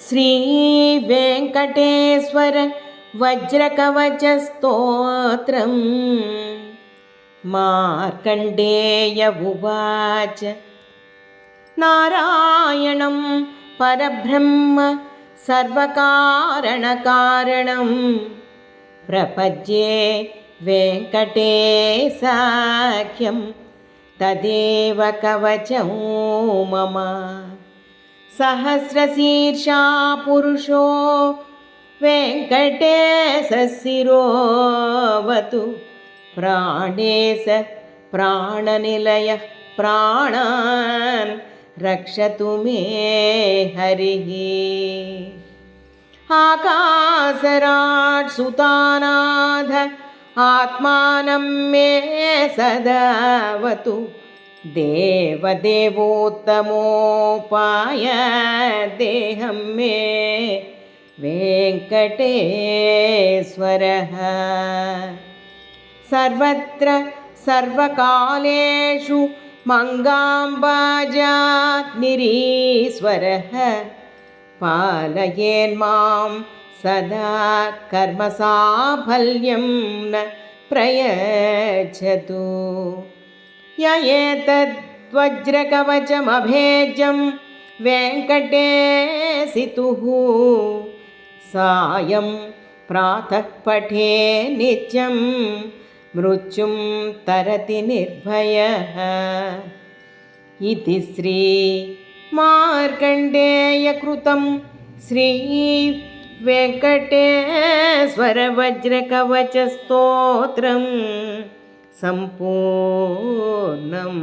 श्रीवेङ्कटेश्वर वज्रकवचस्तोत्रम्। मार्कण्डेय उवाच नारायणं परब्रह्म सर्वकारणकारणं प्रपद्ये वेङ्कटेशाख्यं तदेव कवचं मम। सहस्रशीर्षा पुरुषो वेङ्कटेशशिरोऽवतु प्राणेश प्राणनिलयः प्राणान् रक्षतु मे हरिः। आकाशराट् सुतानाथ आत्मानं मे सदावतु देवदेवोत्तमोपाय देहं मे वेङ्कटेश्वरः। सर्वत्र सर्वकालेषु मङ्गाम्बाजात् निरीश्वरः पालयेन्मां सदा कर्मसाफल्यं न प्रयच्छतु। य एतद्वज्रकवचमभेद्यं वेङ्कटेशितुः सायं प्रातः पठे नित्यं मृत्युं तरति निर्भयः। इति श्रीमार्कण्डेयकृतं श्रीवेङ्कटेश्वरवज्रकवचस्तोत्रं सम्पूर्णम्।